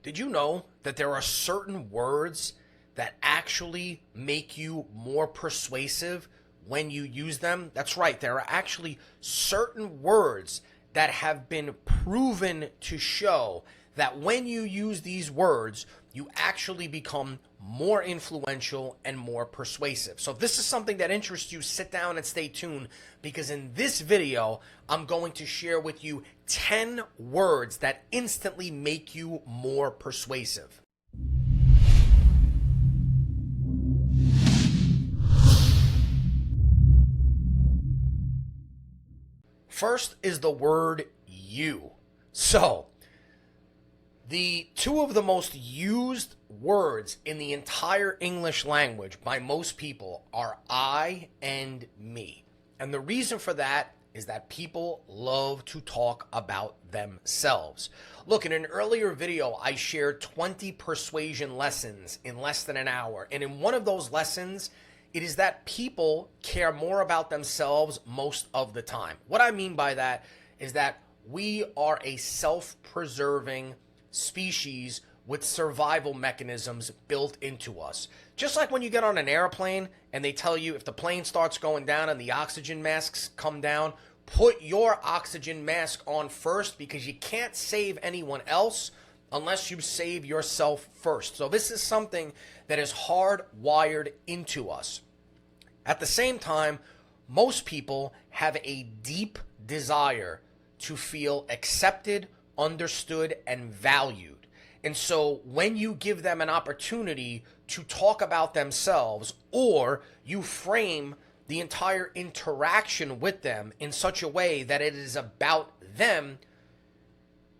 Did you know that there are certain words that actually make you more persuasive when you use them? That's right. There are actually certain words that have been proven to show that when you use these words, you actually become more influential and more persuasive. So if this is something that interests you, sit down and stay tuned, because in this video, I'm going to share with you 10 words that instantly make you more persuasive. First is the word you. So, the two of the most used words in the entire English language by most people are I and me. And the reason for that is that people love to talk about themselves. Look, in an earlier video, I shared 20 persuasion lessons in less than an hour. And in one of those lessons, it is that people care more about themselves most of the time. What I mean by that is that we are a self-preserving species with survival mechanisms built into us. Just like when you get on an airplane and they tell you if the plane starts going down and the oxygen masks come down, put your oxygen mask on first, because you can't save anyone else unless you save yourself first. So this is something that is hardwired into us. At the same time, most people have a deep desire to feel accepted, understood, and valued. And so when you give them an opportunity to talk about themselves, or you frame the entire interaction with them in such a way that it is about them,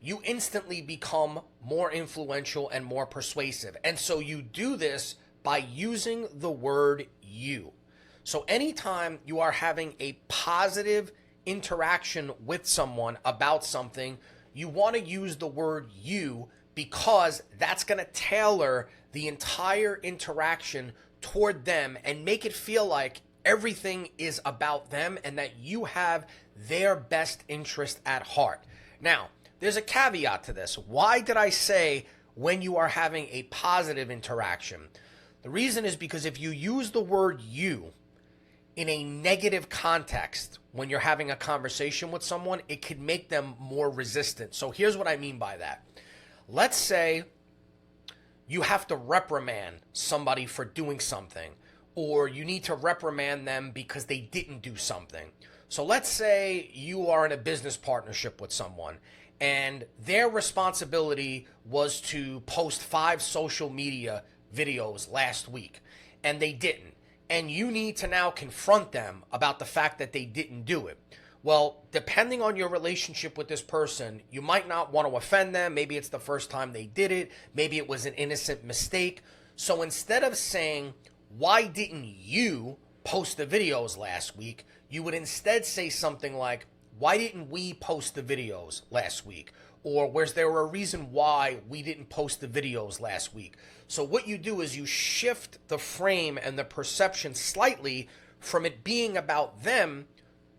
you instantly become more influential and more persuasive. And so you do this by using the word you. So anytime you are having a positive interaction with someone about something, you want to use the word you, because that's going to tailor the entire interaction toward them and make it feel like everything is about them and that you have their best interest at heart. Now, there's a caveat to this. Why did I say when you are having a positive interaction? The reason is because if you use the word you in a negative context when you're having a conversation with someone, it could make them more resistant. So here's what I mean by that. Let's say you have to reprimand somebody for doing something, or you need to reprimand them because they didn't do something. So let's say you are in a business partnership with someone and their responsibility was to post 5 social media videos last week and they didn't. And you need to now confront them about the fact that they didn't do it. Well, depending on your relationship with this person, you might not want to offend them. Maybe it's the first time they did it. Maybe it was an innocent mistake. So instead of saying, why didn't you post the videos last week? You would instead say something like, why didn't we post the videos last week? Or was there a reason why we didn't post the videos last week? So what you do is you shift the frame and the perception slightly from it being about them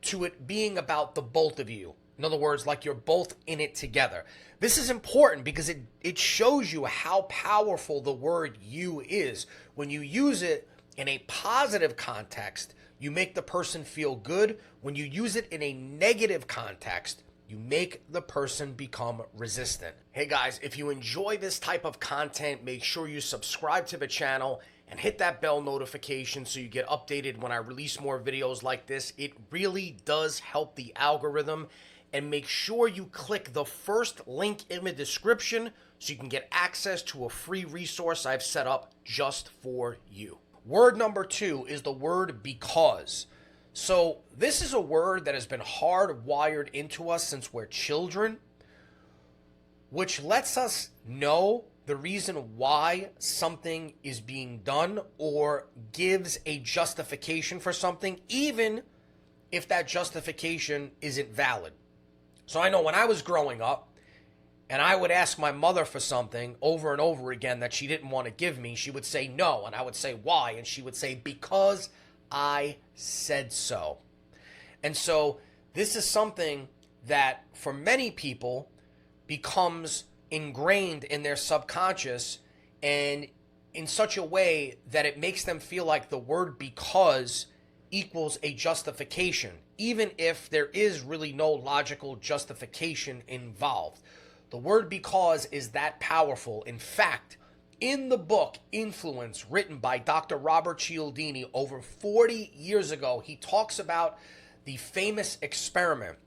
to it being about the both of you. In other words, like you're both in it together. This is important because it shows you how powerful the word you is. When you use it in a positive context, you make the person feel good. When you use it in a negative context, you make the person become resistant. Hey guys, if you enjoy this type of content, make sure you subscribe to the channel and hit that bell notification so you get updated when I release more videos like this. It really does help the algorithm. And make sure you click the first link in the description so you can get access to a free resource I've set up just for you. Word number 2 is the word because. So this is a word that has been hardwired into us since we're children, which lets us know the reason why something is being done or gives a justification for something, even if that justification isn't valid. So I know when I was growing up and I would ask my mother for something over and over again that she didn't want to give me, she would say no, and I would say why, and she would say because I said so. And so this is something that for many people becomes ingrained in their subconscious, and in such a way that it makes them feel like the word because equals a justification, even if there is really no logical justification involved. The word because is that powerful. In fact, in the book Influence, written by Dr. Robert Cialdini over 40 years ago, he talks about the famous experiment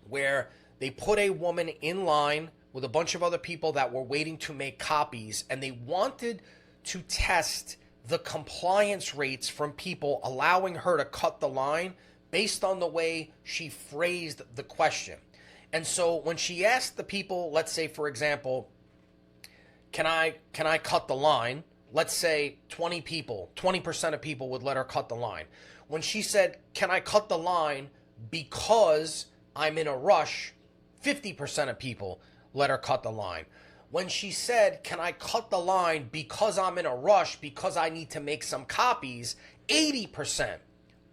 where they put a woman in line with a bunch of other people that were waiting to make copies, and they wanted to test the compliance rates from people allowing her to cut the line based on the way she phrased the question. And so when she asked the people, let's say, for example, can I cut the line? Let's say 20 people, 20% of people would let her cut the line. When she said, can I cut the line because I'm in a rush, 50% of people let her cut the line. When she said, can I cut the line because I'm in a rush, because I need to make some copies, 80%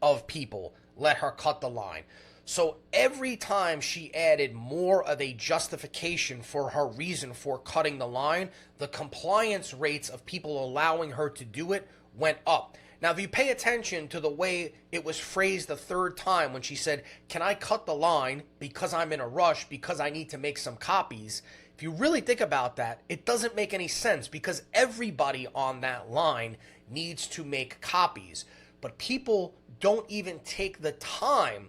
of people let her cut the line. So every time she added more of a justification for her reason for cutting the line, the compliance rates of people allowing her to do it went up. Now, if you pay attention to the way it was phrased the third time when she said, can I cut the line because I'm in a rush, because I need to make some copies, if you really think about that, it doesn't make any sense because everybody on that line needs to make copies. But people don't even take the time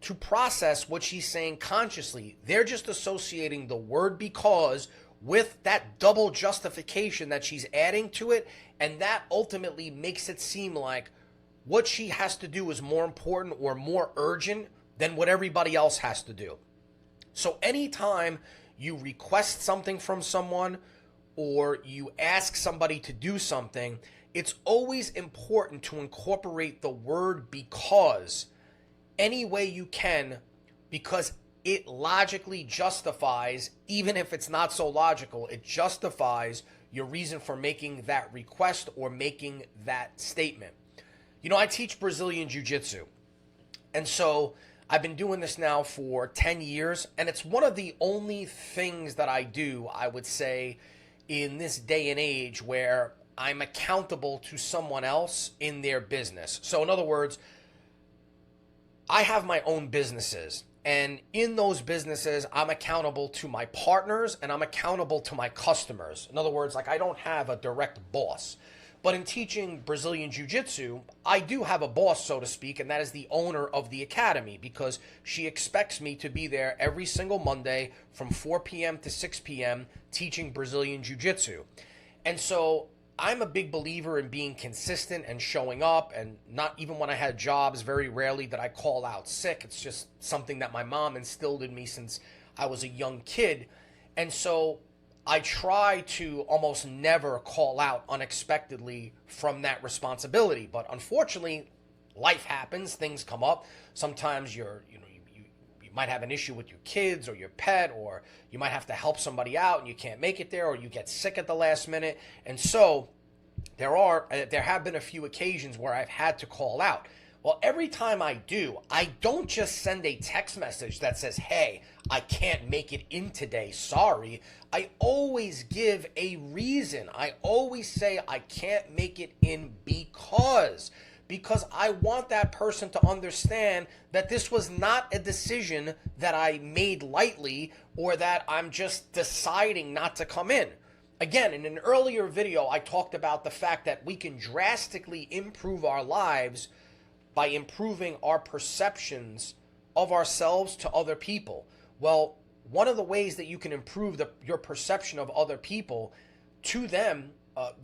to process what she's saying consciously. They're just associating the word because with that double justification that she's adding to it, and that ultimately makes it seem like what she has to do is more important or more urgent than what everybody else has to do. So anytime you request something from someone or you ask somebody to do something, it's always important to incorporate the word because any way you can, because it logically justifies, even if it's not so logical, it justifies your reason for making that request or making that statement. You know, I teach Brazilian Jiu-Jitsu, and so I've been doing this now for 10 years, and it's one of the only things that I do, I would say, in this day and age where I'm accountable to someone else in their business. So in other words, I have my own businesses, and in those businesses, I'm accountable to my partners and I'm accountable to my customers. In other words, like I don't have a direct boss. But in teaching Brazilian Jiu-Jitsu, I do have a boss, so to speak, and that is the owner of the academy, because she expects me to be there every single Monday from 4 p.m. to 6 p.m. teaching Brazilian Jiu-Jitsu. And so I'm a big believer in being consistent and showing up, and not even when I had jobs, very rarely did I call out sick. It's just something that my mom instilled in me since I was a young kid. And so I try to almost never call out unexpectedly from that responsibility. But unfortunately, life happens, things come up. Sometimes you might have an issue with your kids or your pet, or you might have to help somebody out and you can't make it there, or you get sick at the last minute. And so there have been a few occasions where I've had to call out. Well, every time I do, I don't just send a text message that says, hey, I can't make it in today, sorry. I always give a reason. I always say I can't make it in because I want that person to understand that this was not a decision that I made lightly or that I'm just deciding not to come in. Again, in an earlier video, I talked about the fact that we can drastically improve our lives by improving our perceptions of ourselves to other people. Well, one of the ways that you can improve your perception of other people to them,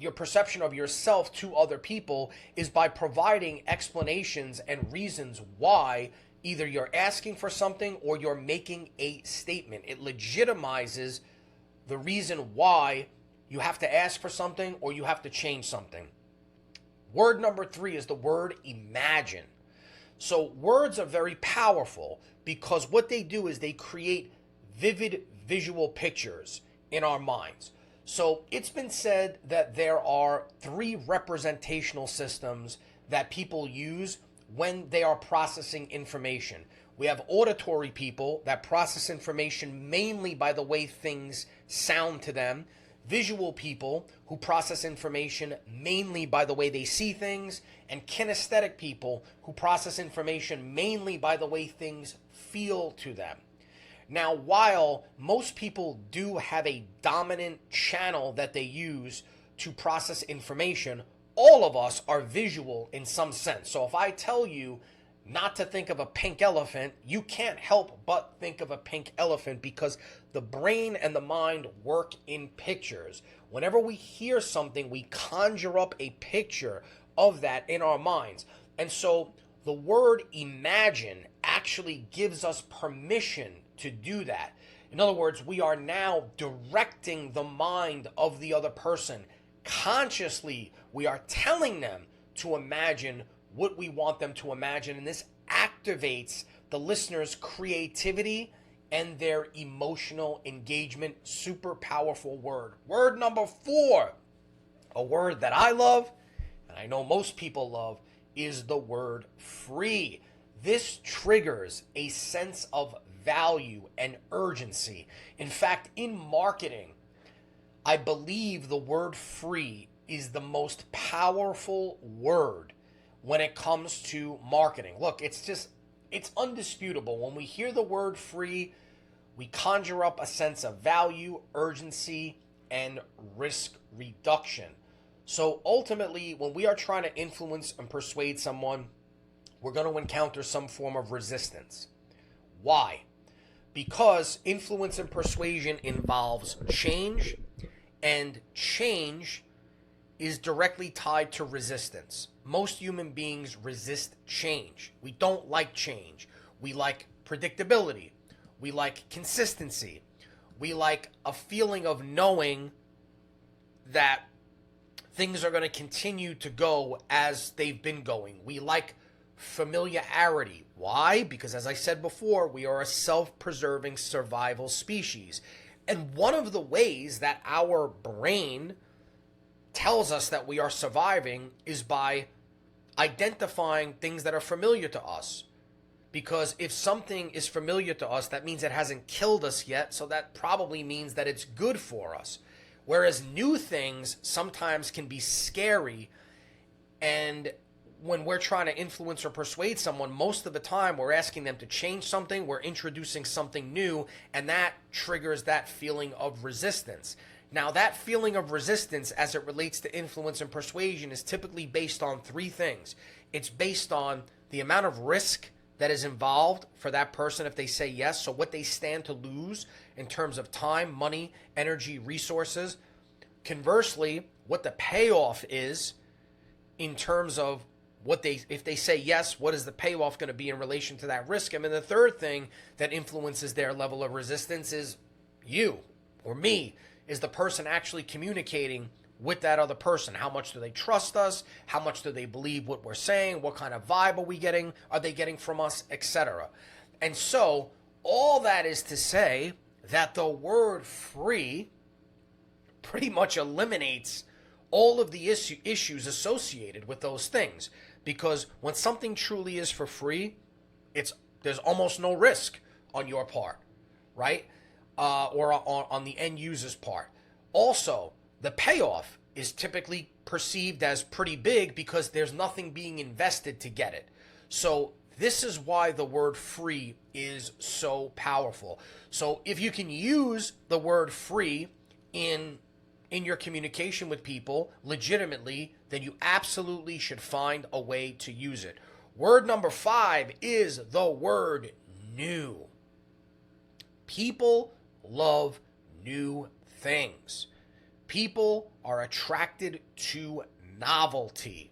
your perception of yourself to other people, is by providing explanations and reasons why either you're asking for something or you're making a statement. It legitimizes the reason why you have to ask for something or you have to change something. Word number 3 is the word imagine. So words are very powerful because what they do is they create vivid visual pictures in our minds. So it's been said that there are 3 representational systems that people use when they are processing information. We have auditory people that process information mainly by the way things sound to them, visual people who process information mainly by the way they see things, and kinesthetic people who process information mainly by the way things feel to them. Now, while most people do have a dominant channel that they use to process information, all of us are visual in some sense. So if I tell you not to think of a pink elephant, you can't help but think of a pink elephant because the brain and the mind work in pictures. Whenever we hear something, we conjure up a picture of that in our minds. And so the word imagine actually gives us permission to do that. In other words, we are now directing the mind of the other person. Consciously, we are telling them to imagine what we want them to imagine, and this activates the listener's creativity and their emotional engagement. Super powerful word. Word number 4, a word that I love, and I know most people love, is the word free. This triggers a sense of value and urgency. In fact, in marketing, I believe the word free is the most powerful word when it comes to marketing. Look, it's undisputable. When we hear the word free, we conjure up a sense of value, urgency, and risk reduction. So ultimately, when we are trying to influence and persuade someone, we're going to encounter some form of resistance. Why? Because influence and persuasion involves change, and change is directly tied to resistance. Most human beings resist change. We don't like change. We like predictability. We like consistency. We like a feeling of knowing that things are going to continue to go as they've been going. We like familiarity. Why? Because as I said before, we are a self-preserving survival species. And one of the ways that our brain tells us that we are surviving is by identifying things that are familiar to us. Because if something is familiar to us, that means it hasn't killed us yet, so that probably means that it's good for us. Whereas new things sometimes can be scary, and when we're trying to influence or persuade someone, most of the time we're asking them to change something, we're introducing something new, and that triggers that feeling of resistance. Now, that feeling of resistance as it relates to influence and persuasion is typically based on 3 things. It's based on the amount of risk that is involved for that person if they say yes, so what they stand to lose in terms of time, money, energy, resources. Conversely, what the payoff is in terms of if they say yes, what is the payoff going to be in relation to that risk? And then the third thing that influences their level of resistance is you or me. Is the person actually communicating with that other person? How much do they trust us? How much do they believe what we're saying? What kind of vibe are they getting from us, etc.? And so all that is to say that the word free pretty much eliminates all of the issues associated with those things. Because when something truly is for free, there's almost no risk on your part, right? Or on the end user's part. Also, the payoff is typically perceived as pretty big because there's nothing being invested to get it. So this is why the word free is so powerful. So if you can use the word free in your communication with people legitimately, then you absolutely should find a way to use it. Word number 5 is the word new. People love new things. People are attracted to novelty.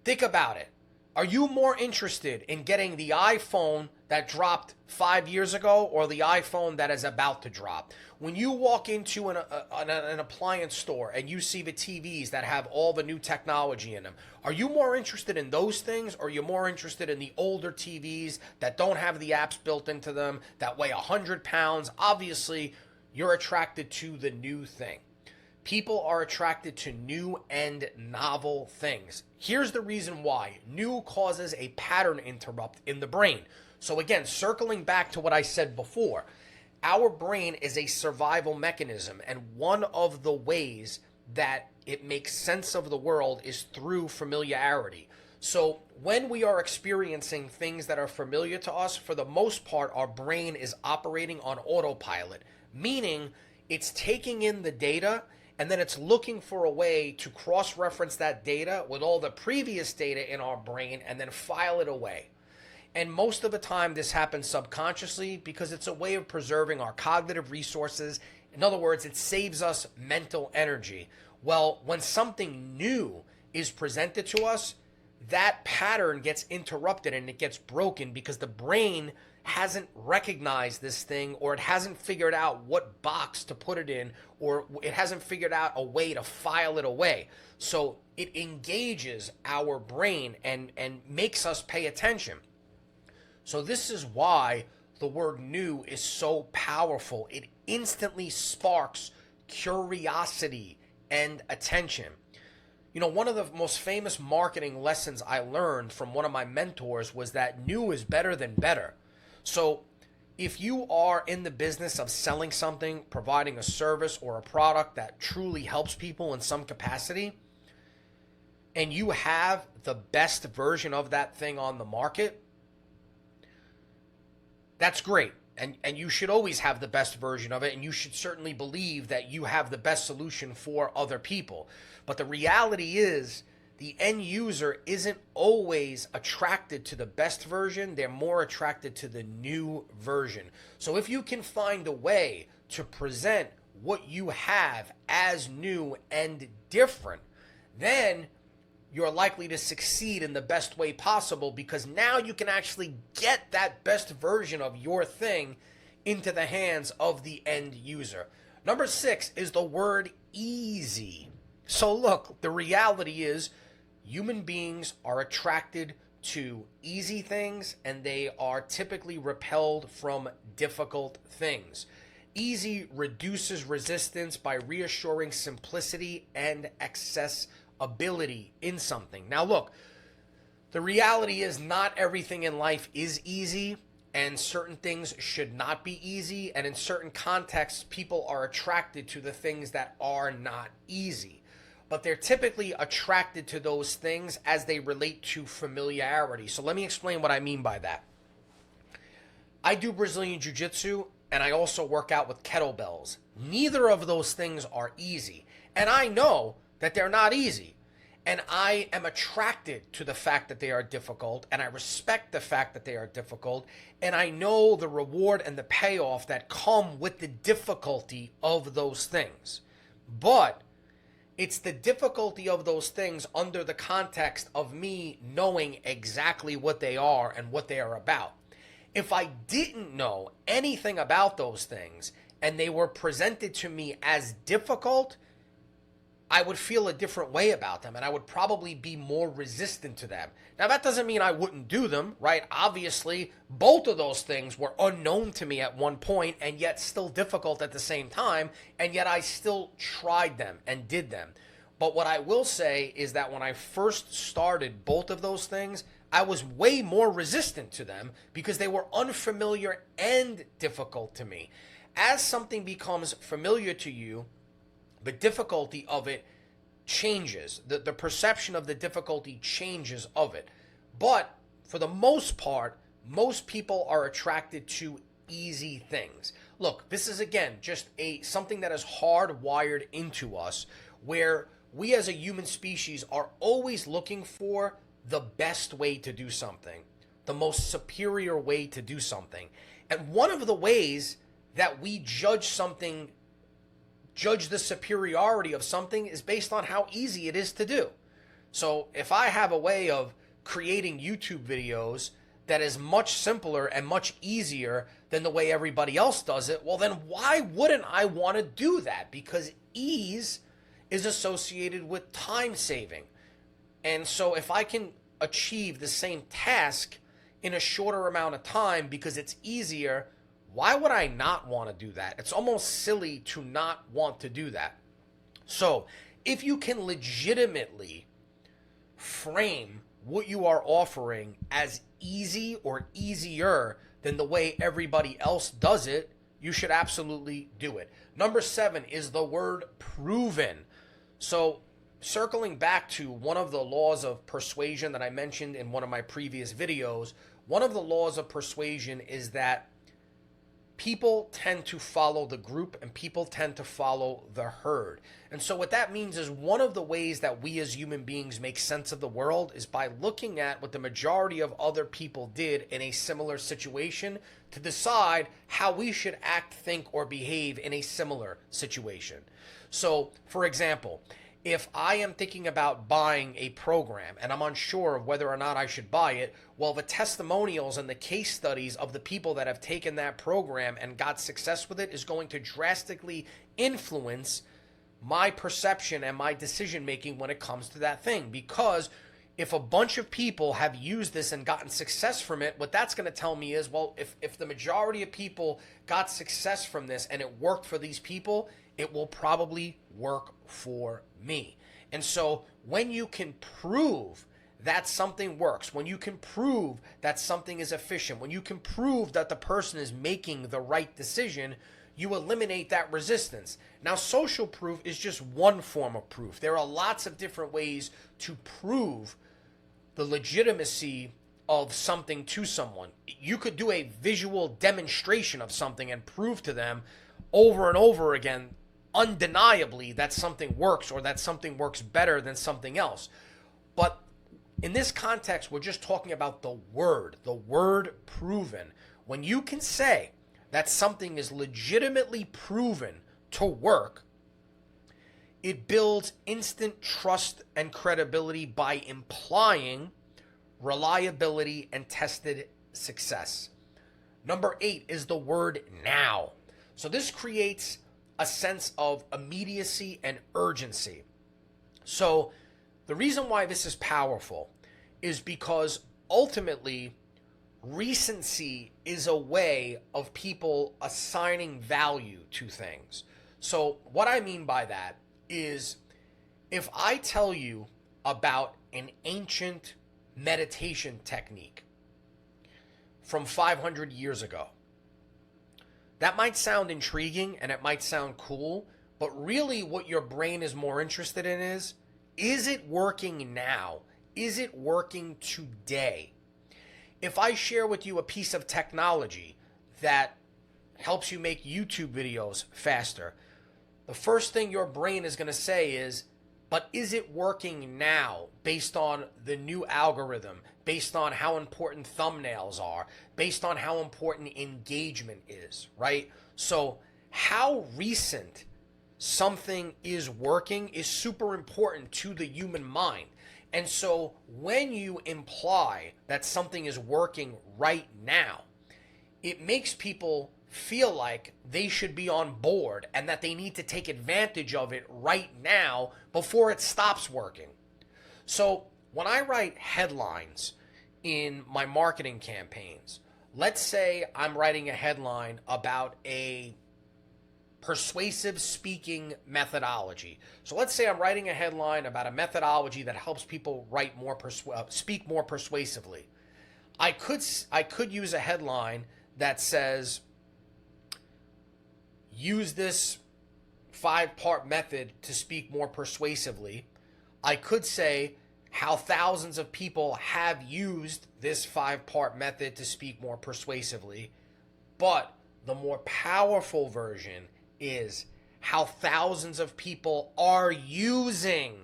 Think about it. Are you more interested in getting the iPhone that dropped 5 years ago or the iPhone that is about to drop? When you walk into an appliance store and you see the TVs that have all the new technology in them, are you more interested in those things, or are you more interested in the older TVs that don't have the apps built into them, that weigh 100 pounds? Obviously, you're attracted to the new thing. People are attracted to new and novel things. Here's the reason why. New causes a pattern interrupt in the brain. So again, circling back to what I said before, Our brain is a survival mechanism, and one of the ways that it makes sense of the world is through familiarity. So when we are experiencing things that are familiar to us, for the most part, our brain is operating on autopilot, meaning it's taking in the data and then it's looking for a way to cross-reference that data with all the previous data in our brain and then file it away. And most of the time, this happens subconsciously because it's a way of preserving our cognitive resources. In other words, it saves us mental energy. Well, when something new is presented to us, that pattern gets interrupted and it gets broken because the brain hasn't recognized this thing, or it hasn't figured out what box to put it in, or it hasn't figured out a way to file it away. So it engages our brain and makes us pay attention. So this is why the word new is so powerful. It instantly sparks curiosity and attention. You know, one of the most famous marketing lessons I learned from one of my mentors was that new is better than better. So if you are in the business of selling something, providing a service or a product that truly helps people in some capacity, and you have the best version of that thing on the market, that's great. And you should always have the best version of it, and you should certainly believe that you have the best solution for other people. But the reality is, the end user isn't always attracted to the best version. They're more attracted to the new version. So if you can find a way to present what you have as new and different, then you're likely to succeed in the best way possible, because now you can actually get that best version of your thing into the hands of the end user. Number 6 is the word easy. So look, the reality is human beings are attracted to easy things, and they are typically repelled from difficult things. Easy reduces resistance by reassuring simplicity and accessibility in something. Now look, the reality is not everything in life is easy, and certain things should not be easy, and in certain contexts, people are attracted to the things that are not easy. But they're typically attracted to those things as they relate to familiarity. So let me explain what I mean by that. I do Brazilian Jiu-Jitsu, and I also work out with kettlebells. Neither of those things are easy. And I know that they're not easy. And I am attracted to the fact that they are difficult, and I respect the fact that they are difficult, and I know the reward and the payoff that come with the difficulty of those things. But it's the difficulty of those things under the context of me knowing exactly what they are and what they are about. If I didn't know anything about those things and they were presented to me as difficult, I would feel a different way about them, and I would probably be more resistant to them. Now, that doesn't mean I wouldn't do them, right? Obviously, both of those things were unknown to me at one point, and yet still difficult at the same time, and yet I still tried them and did them. But what I will say is that when I first started both of those things, I was way more resistant to them because they were unfamiliar and difficult to me. As something becomes familiar to you, the difficulty of it changes. The perception of the difficulty changes of it. But for the most part, most people are attracted to easy things. Look, this is again just something that is hardwired into us, where we as a human species are always looking for the best way to do something, the most superior way to do something. And one of the ways that we judge the superiority of something is based on how easy it is to do. So if I have a way of creating YouTube videos that is much simpler and much easier than the way everybody else does it, well then why wouldn't I want to do that? Because ease is associated with time saving. And so if I can achieve the same task in a shorter amount of time because it's easier, why would I not want to do that? It's almost silly to not want to do that. So if you can legitimately frame what you are offering as easy or easier than the way everybody else does it, you should absolutely do it. Number 7 is the word proven. So, circling back to one of the laws of persuasion that I mentioned in one of my previous videos, one of the laws of persuasion is that people tend to follow the group and people tend to follow the herd. And so what that means is one of the ways that we as human beings make sense of the world is by looking at what the majority of other people did in a similar situation to decide how we should act, think, or behave in a similar situation. So, for example, if I am thinking about buying a program and I'm unsure of whether or not I should buy it, well, the testimonials and the case studies of the people that have taken that program and got success with it is going to drastically influence my perception and my decision making when it comes to that thing. Because if a bunch of people have used this and gotten success from it, what that's going to tell me is, well, if the majority of people got success from this and it worked for these people, it will probably work for me. And so when you can prove that something works, when you can prove that something is efficient, when you can prove that the person is making the right decision, you eliminate that resistance. Now, social proof is just one form of proof. There are lots of different ways to prove the legitimacy of something to someone. You could do a visual demonstration of something and prove to them over and over again, undeniably, that something works or that something works better than something else. But in this context, we're just talking about the word proven. When you can say that something is legitimately proven to work, it builds instant trust and credibility by implying reliability and tested success. Number 8 is the word now. So this creates a sense of immediacy and urgency. So the reason why this is powerful is because ultimately recency is a way of people assigning value to things. So what I mean by that is if I tell you about an ancient meditation technique from 500 years ago, that might sound intriguing and it might sound cool, but really what your brain is more interested in is it working now? Is it working today? If I share with you a piece of technology that helps you make YouTube videos faster, the first thing your brain is going to say is, but is it working now based on the new algorithm, based on how important thumbnails are, based on how important engagement is, right? So how recent something is working is super important to the human mind. And so when you imply that something is working right now, it makes people feel like they should be on board and that they need to take advantage of it right now before it stops working. So when I write headlines in my marketing campaigns, let's say I'm writing a headline about a persuasive speaking methodology. So let's say I'm writing a headline about a methodology that helps people write more speak more persuasively. I could use a headline that says, use this 5-part method to speak more persuasively. I could say how thousands of people have used this 5-part method to speak more persuasively. But the more powerful version is how thousands of people are using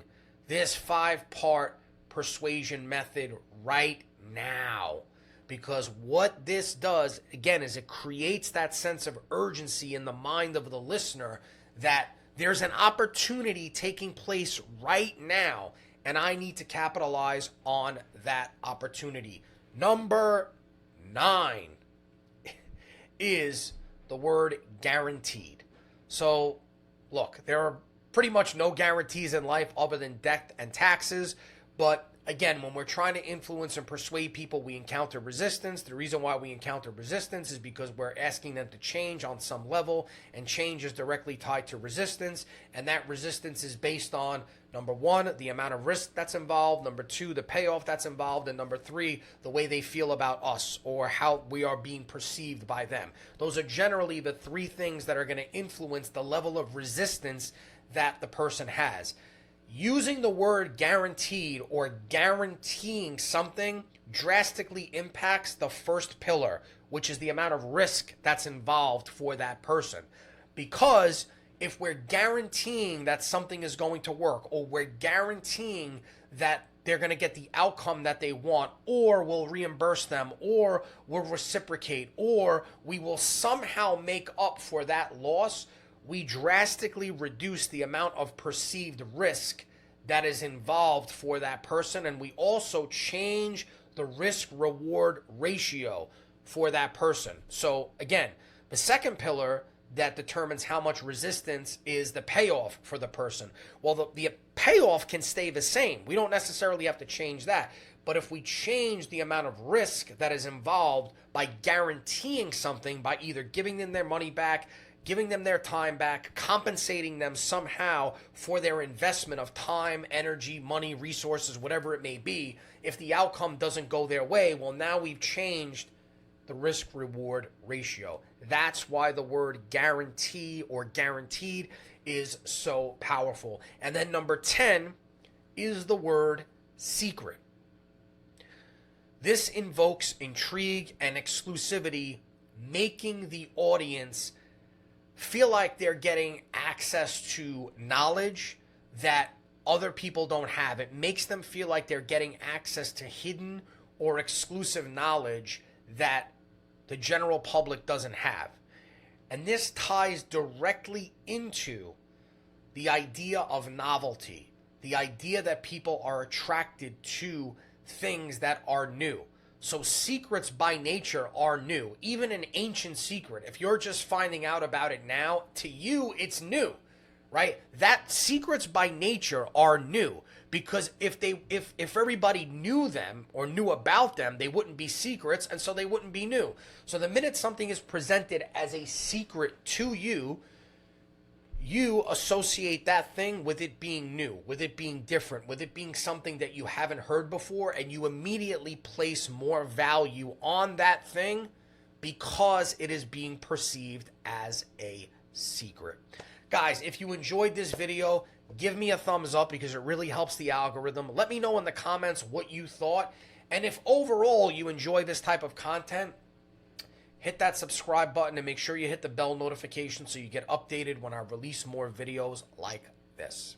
this 5-part persuasion method right now. Because what this does, again, is it creates that sense of urgency in the mind of the listener that there's an opportunity taking place right now, and I need to capitalize on that opportunity. Number 9 is the word guaranteed. So, look, there are pretty much no guarantees in life other than death and taxes, but Again, when we're trying to influence and persuade people, we encounter resistance. The reason why we encounter resistance is because we're asking them to change on some level, and change is directly tied to resistance. And that resistance is based on, number one, the amount of risk that's involved, number two, the payoff that's involved, and number three, the way they feel about us or how we are being perceived by them. Those are generally the three things that are going to influence the level of resistance that the person has. Using the word guaranteed or guaranteeing something drastically impacts the first pillar, which is the amount of risk that's involved for that person. Because if we're guaranteeing that something is going to work, or we're guaranteeing that they're going to get the outcome that they want, or we'll reimburse them, or we'll reciprocate, or we will somehow make up for that loss, we drastically reduce the amount of perceived risk that is involved for that person, and we also change the risk-reward ratio for that person. So again, the second pillar that determines how much resistance is the payoff for the person. Well, the payoff can stay the same. We don't necessarily have to change that. But if we change the amount of risk that is involved by guaranteeing something, by either giving them their money back, giving them their time back, compensating them somehow for their investment of time, energy, money, resources, whatever it may be, if the outcome doesn't go their way, well, now we've changed the risk-reward ratio. That's why the word guarantee or guaranteed is so powerful. And then number 10 is the word secret. This invokes intrigue and exclusivity, making the audience feel like they're getting access to knowledge that other people don't have. It makes them feel like they're getting access to hidden or exclusive knowledge that the general public doesn't have. And this ties directly into the idea of novelty, the idea that people are attracted to things that are new. So secrets by nature are new. Even an ancient secret, if you're just finding out about it now, to you it's new, right? That secrets by nature are new, because if everybody knew them or knew about them, they wouldn't be secrets, and so they wouldn't be new. So the minute something is presented as a secret to you, you associate that thing with it being new, with it being different, with it being something that you haven't heard before, and you immediately place more value on that thing because it is being perceived as a secret. Guys, if you enjoyed this video, give me a thumbs up because it really helps the algorithm. Let me know in the comments what you thought, and if overall you enjoy this type of content, hit that subscribe button and make sure you hit the bell notification so you get updated when I release more videos like this.